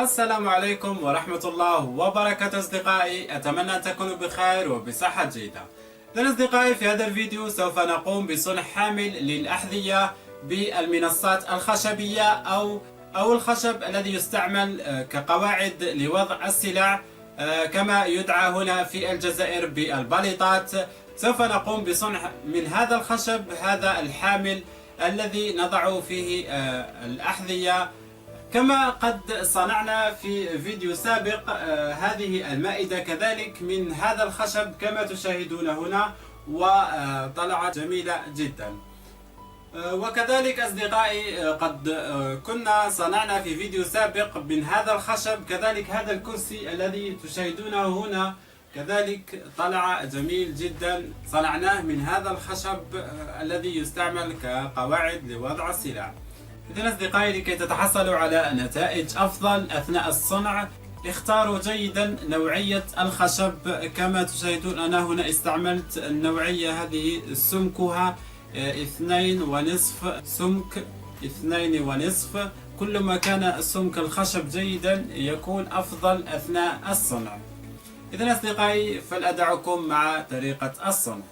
السلام عليكم ورحمة الله وبركاته أصدقائي، أتمنى أن تكونوا بخير وبصحة جيدة. إذن أصدقائي، في هذا الفيديو سوف نقوم بصنع حامل للأحذية بالمنصات الخشبية أو الخشب الذي يستعمل كقواعد لوضع السلع، كما يدعى هنا في الجزائر بالباليطات. سوف نقوم بصنع من هذا الخشب هذا الحامل الذي نضع فيه الأحذية، كما قد صنعنا في فيديو سابق هذه المائدة كذلك من هذا الخشب كما تشاهدون هنا، وطلعت جميلة جدا. وكذلك أصدقائي قد كنا صنعنا في فيديو سابق من هذا الخشب كذلك هذا الكرسي الذي تشاهدونه هنا، كذلك طلع جميل جدا. صنعناه من هذا الخشب الذي يستعمل كقواعد لوضع السلع. إذن أصدقائي، لكي تتحصلوا على نتائج أفضل أثناء الصنع، اختاروا جيدا نوعية الخشب. كما تشاهدون أنا هنا استعملت النوعية هذه سمكها 2.5 سمك 2.5. كلما كان سمك الخشب جيدا يكون أفضل أثناء الصنع. إذن أصدقائي، فلأدعكم مع طريقة الصنع.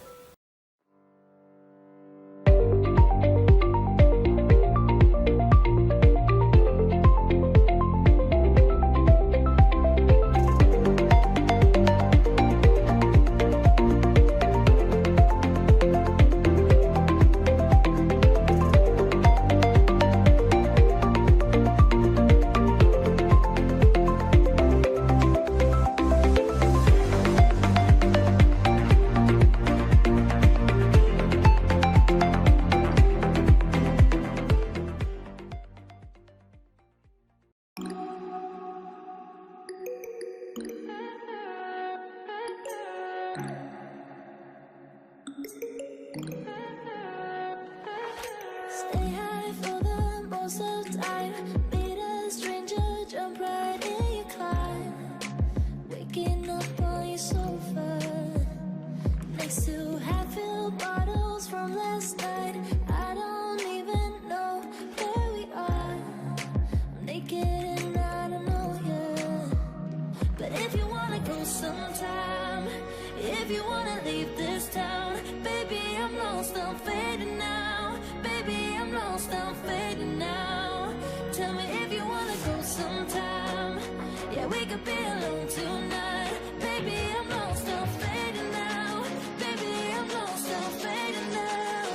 Stay high for the most of time. Meet a stranger, jump right in your climb. Waking up on your sofa next to half-filled bottles from last night. I don't even know where we are. I'm naked and I don't know you. But if you wanna go sometime, if you wanna leave this town, baby, I'm lost, I'm fading now. Baby, I'm lost, I'm fading now. Tell me if you wanna go sometime. Yeah, we could be alone tonight. Baby, I'm lost, I'm fading now. Baby, I'm lost, I'm fading now.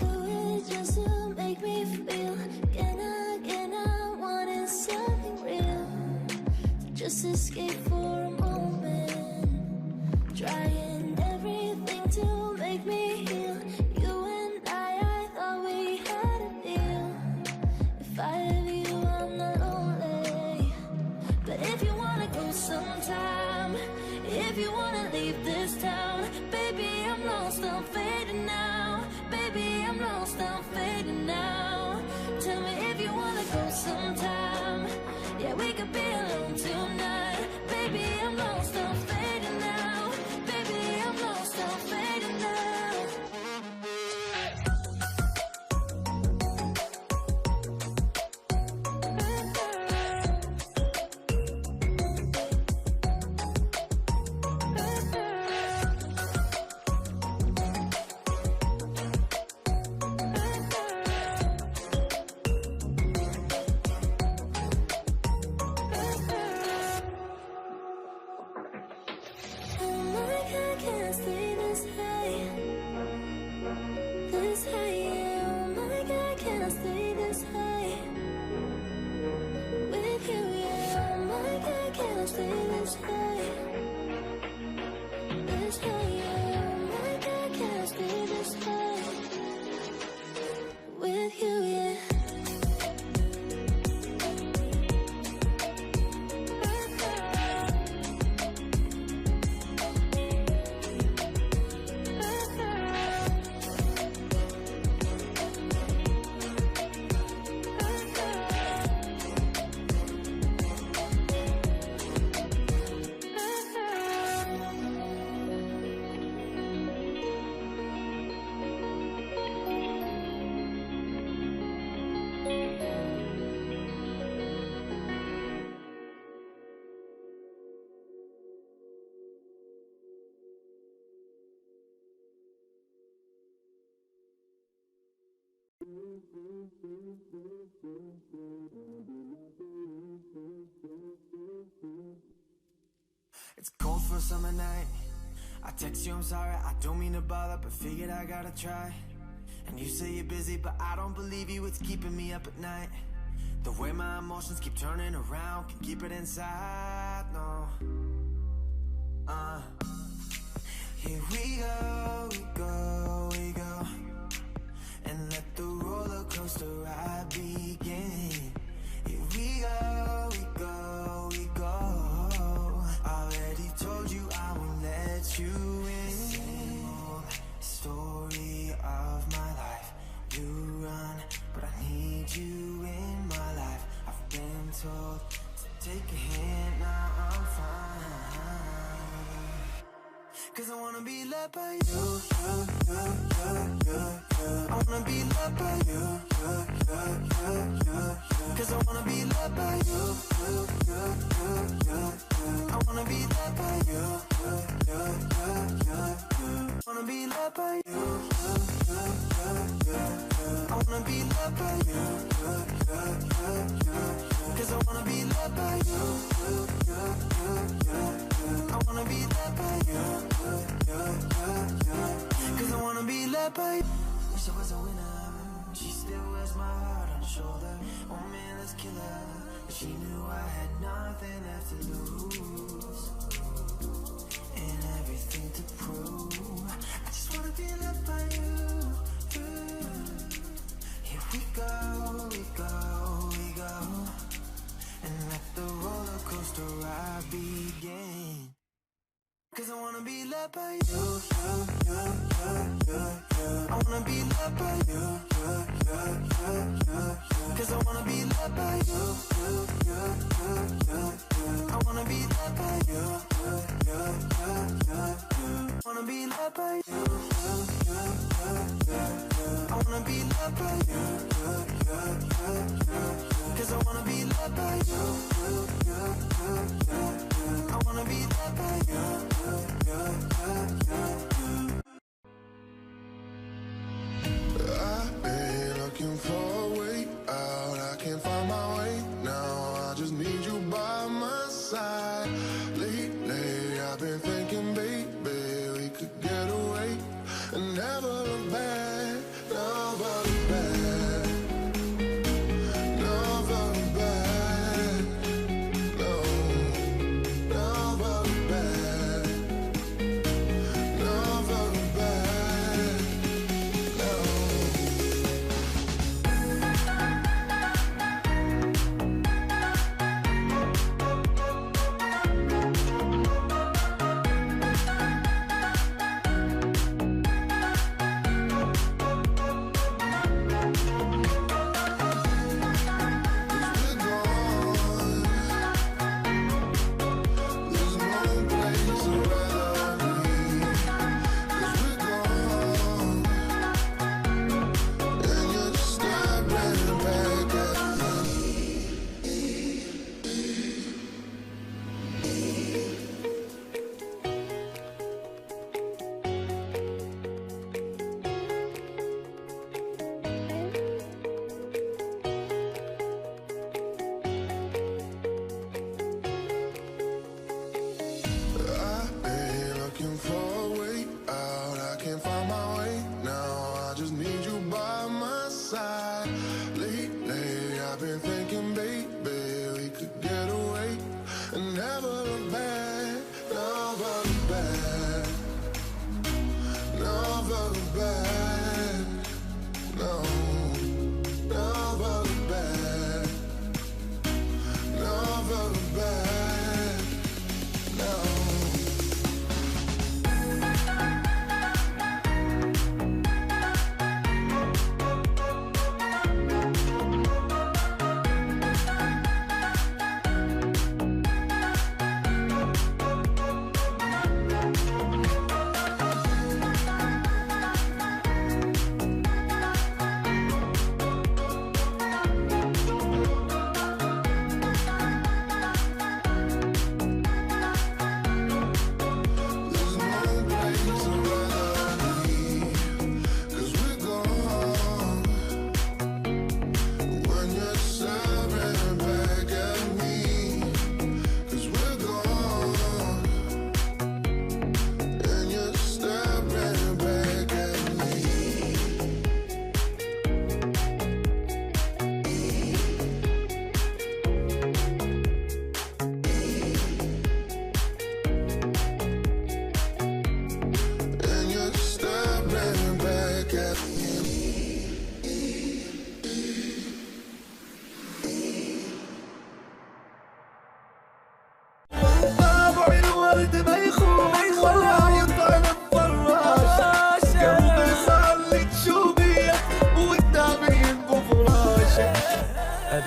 Do it just to make me feel. Can I wanted something real to just escape for a moment. Trying everything to make me heal. You and I thought we had a deal. If I have you, I'm not lonely. But if you wanna go sometime, if you wanna leave this town, baby, I'm lost, I'm fading now. Baby, I'm lost, I'm fading now. Tell me if you wanna go sometime. Yeah, we could be alone tonight. Baby, I'm lost, I'm fading now. Baby, I'm lost, I'm fading now. It's cold for a summer night. I text you, I'm sorry, I don't mean to bother, but figured I gotta try. And you say you're busy, but I don't believe you, it's keeping me up at night. The way my emotions keep turning around, can keep it inside, no. Here we go, we go, we go. And let the roller coaster ride begin. Here we go, we go, we go. Already told you I won't let you in. Same old story of my life. You run, but I need you in my life. I've been told to take a hint, now I'm fine. Cause I wanna be loved by you, I wanna be loved by you, cause I wanna be loved by you, I wanna be loved by you, wanna be loved by you, I wanna be loved by you, cause I wanna be loved by you, I wanna be loved by you, cause I wanna be loved by you. Wish I was a winner. She still wears my heart on her shoulder. Oh man, let's kill her. But she knew I had nothing left to lose and everything to prove. I just wanna be loved by you. Here we go, we go, we go. And let the roller coaster ride begin. Cause I wanna be loved by you, I wanna be loved by you, cause I wanna be loved by you, I wanna be loved by you, wanna be loved by you, I wanna be loved by you, cause I wanna be loved by you, I wanna be loved by you. I've been looking for a way out, I can't find my way now, I just need you by my side. Lately I've been thinking, baby, we could get away and never look back, never look back, never look back, no, never look back.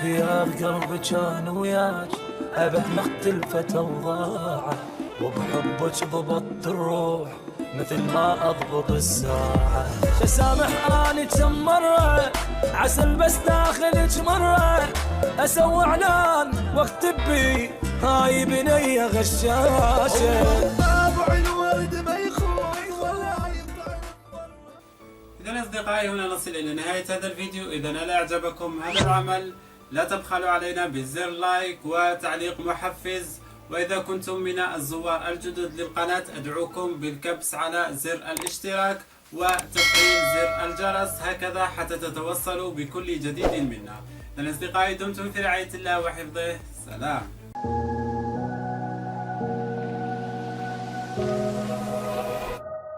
يا قلبي كان وياك أبد ما اختلفت أوضاعه، وبحبك ضبطت الروح مثل ما أضبط الساعة. سامح أني كم مرة عسل بس داخلك مرة، أسوي إعلان واكتب بي هاي بنية غشاشة. طابع الورد ما يخوي ولا يطلع. إذا أصدقائي هنا نصل إلى نهاية هذا الفيديو. إذا ألا أعجبكم هذا العمل لا تبخلوا علينا بزر لايك وتعليق محفز، وإذا كنتم من الزوار الجدد للقناة أدعوكم بالكبس على زر الاشتراك وتفعيل زر الجرس هكذا حتى تتوصلوا بكل جديد منا. إذا أصدقائي دمتم في رعاية الله وحفظه. سلام.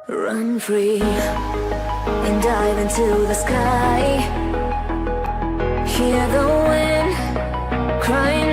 Run free and dive into the sky. Hear the wind crying